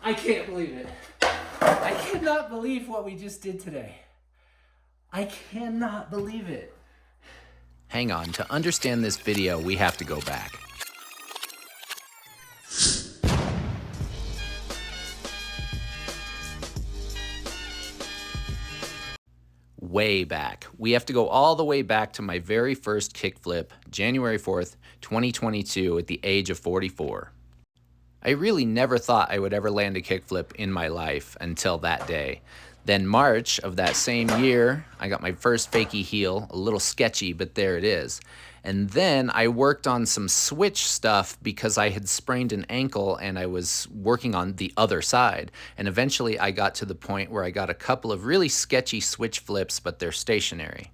I can't believe it. I cannot believe what we just did today. I cannot believe it. Hang on, to understand this video, we have to go back. Way back. We have to go all the way back to my very first kickflip, January 4th, 2022, at the age of 44. I really never thought I would ever land a kickflip in my life until that day. Then March of that same year, I got my first fakie heel, a little sketchy, but there it is. And then I worked on some switch stuff because I had sprained an ankle and I was working on the other side. And eventually I got to the point where I got a couple of really sketchy switch flips, but they're stationary.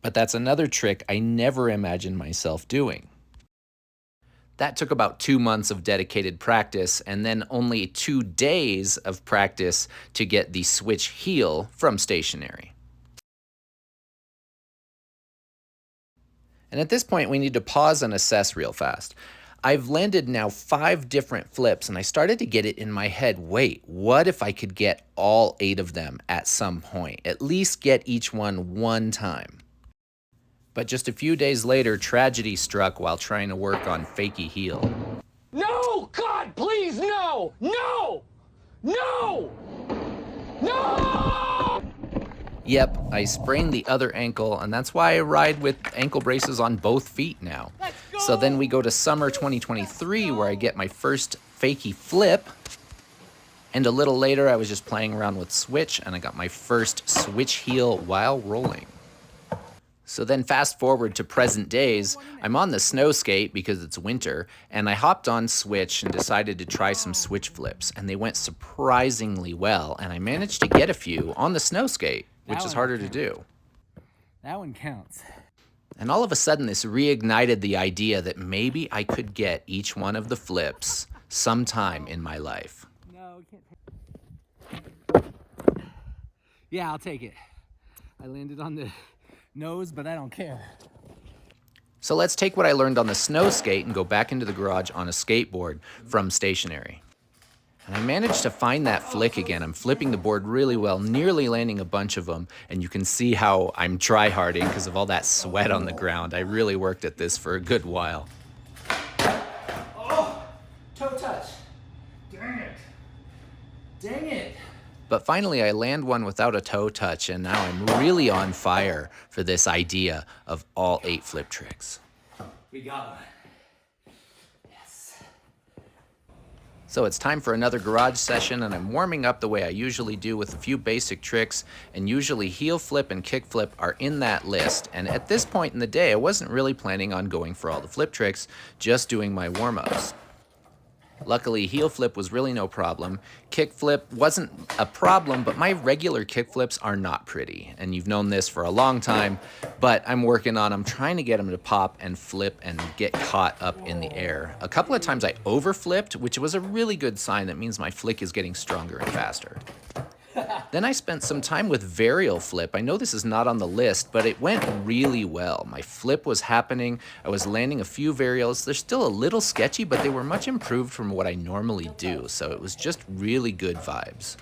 But that's another trick I never imagined myself doing. That took about 2 months of dedicated practice and then only 2 days of practice to get the switch heel from stationary. And at this point, we need to pause and assess real fast. I've landed now 5 different flips and I started to get it in my head, wait, what if I could get all 8 of them at some point? At least get each one time. But just a few days later, tragedy struck while trying to work on fakie heel. No! God, please, no! No! No! No! Yep, I sprained the other ankle, and that's why I ride with ankle braces on both feet now. So then we go to summer 2023, where I get my first fakie flip. And a little later, I was just playing around with switch, and I got my first switch heel while rolling. So then fast forward to present days, I'm on the snow skate because it's winter, and I hopped on switch and decided to try some switch flips, and they went surprisingly well, and I managed to get a few on the snow skate, which is harder to do. That one counts. And all of a sudden this reignited the idea that maybe I could get each one of the flips sometime in my life. No, we can't. Yeah, I'll take it. I landed on the nose, but I don't care. So let's take what I learned on the snow skate and go back into the garage on a skateboard from stationary. And I managed to find that flick again. I'm flipping the board really well, nearly landing a bunch of them, and you can see how I'm try-harding because of all that sweat on the ground. I really worked at this for a good while. Oh, toe touch. Dang it. Dang it. But finally, I land one without a toe touch, and now I'm really on fire for this idea of all 8 flip tricks. We got one. Yes. So it's time for another garage session, and I'm warming up the way I usually do with a few basic tricks, and usually heel flip and kick flip are in that list. And at this point in the day, I wasn't really planning on going for all the flip tricks, just doing my warm-ups. Luckily, heel flip was really no problem. Kick flip wasn't a problem, but my regular kick flips are not pretty. And you've known this for a long time, but I'm working on them, trying to get them to pop and flip and get caught up in the air. A couple of times I overflipped, which was a really good sign. That means my flick is getting stronger and faster. Then I spent some time with varial flip. I know this is not on the list, but it went really well. My flip was happening. I was landing a few varials. They're still a little sketchy, but they were much improved from what I normally do, so it was just really good vibes.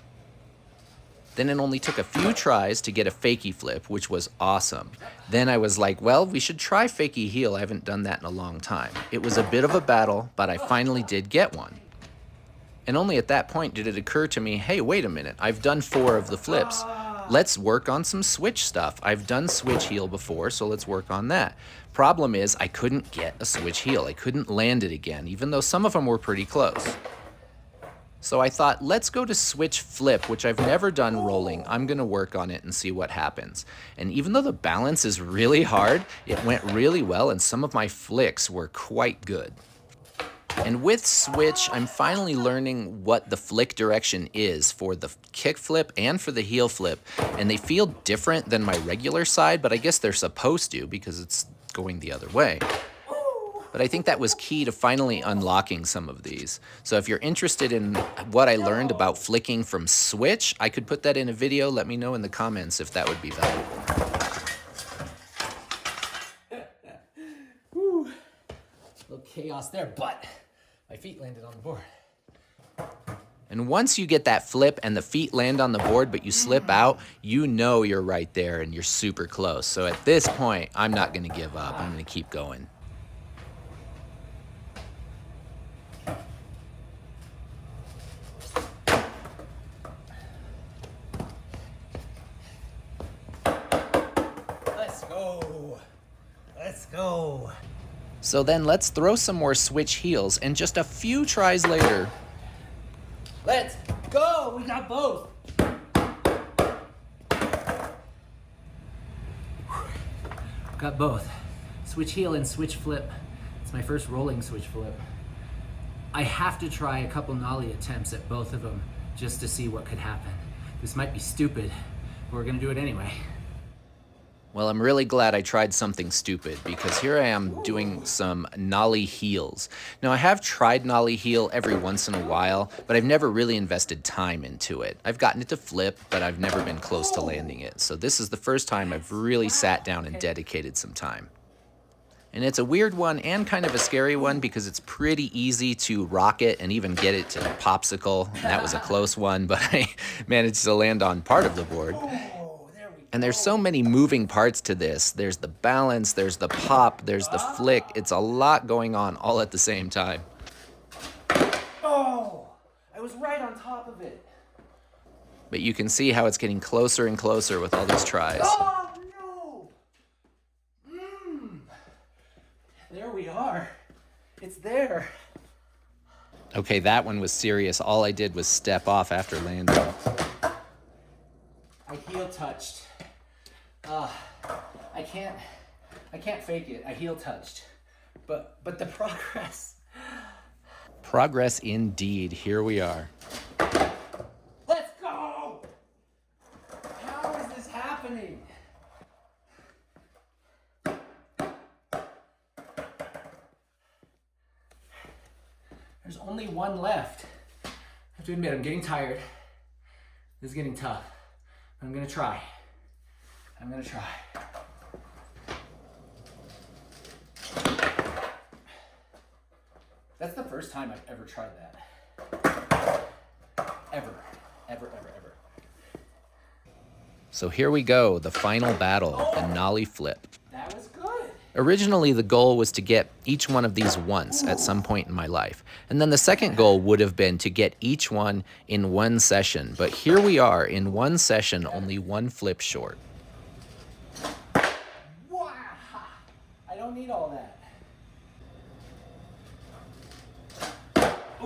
Then it only took a few tries to get a fakie flip, which was awesome. Then I was like, well, we should try fakie heel. I haven't done that in a long time. It was a bit of a battle, but I finally did get one. And only at that point did it occur to me, hey, wait a minute, I've done 4 of the flips. Let's work on some switch stuff. I've done switch heel before, so let's work on that. Problem is, I couldn't get a switch heel. I couldn't land it again, even though some of them were pretty close. So I thought, let's go to switch flip, which I've never done rolling. I'm gonna work on it and see what happens. And even though the balance is really hard, it went really well, and some of my flicks were quite good. And with switch, I'm finally learning what the flick direction is for the kick flip and for the heel flip. And they feel different than my regular side, but I guess they're supposed to because it's going the other way. But I think that was key to finally unlocking some of these. So if you're interested in what I learned about flicking from switch, I could put that in a video. Let me know in the comments if that would be valuable. Woo. Little chaos there, but my feet landed on the board. And once you get that flip and the feet land on the board but you slip out, you know you're right there and you're super close. So at this point, I'm not gonna give up. I'm gonna keep going. Let's go. Let's go. So then let's throw some more switch heels, and just a few tries later, Let's go. We got both. Got both. Switch heel and switch flip. It's my first rolling switch flip. I have to try a couple nollie attempts at both of them just to see what could happen. This might be stupid, but we're gonna do it anyway. well, I'm really glad I tried something stupid, because here I am doing some nollie heels. Now, I have tried nollie heel every once in a while, but I've never really invested time into it. I've gotten it to flip, but I've never been close to landing it. So this is the first time I've really sat down and dedicated some time. And it's a weird one and kind of a scary one because it's pretty easy to rock it and even get it to popsicle. And that was a close one, but I managed to land on part of the board. And there's so many moving parts to this. There's the balance, there's the pop, there's the flick. It's a lot going on all at the same time. Oh, I was right on top of it. But you can see how it's getting closer and closer with all these tries. Oh, no. There we are. It's there. Okay, that one was serious. All I did was step off after landing. I heel touched. I can't fake it. I heel touched. But the progress. Progress indeed. Here we are. Let's go! How is this happening? There's only one left. I have to admit, I'm getting tired. This is getting tough. I'm gonna try. That's the first time I've ever tried that. Ever. So here we go, the final battle, the nollie flip. That was good. Originally, the goal was to get each one of these once at some point in my life. And then the second goal would have been to get each one in one session. But here we are, in one session, only one flip short. Wow! I don't need all that.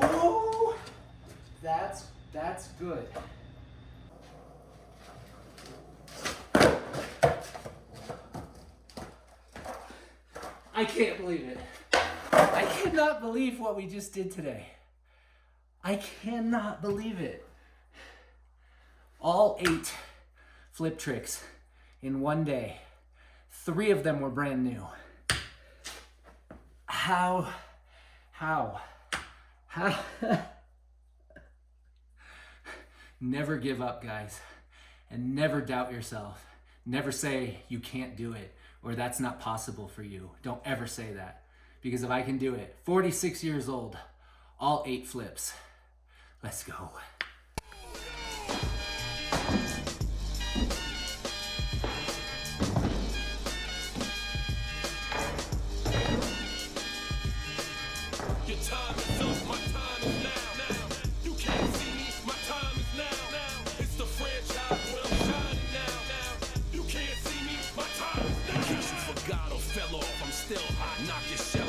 Ooh! That's good. I can't believe it. I cannot believe what we just did today. I cannot believe it. All 8 flip tricks in one day. 3 of them were brand new. How? Never give up, guys. And never doubt yourself. Never say you can't do it or that's not possible for you. Don't ever say that. Because if I can do it, 46 years old, all 8 flips. Let's go. Your time is up, my time is now. You can't see me, my time is now. It's the franchise where I'm shining now. You can't see me, my time is now. In case you forgot or fell off, I'm still hot. Knock your shit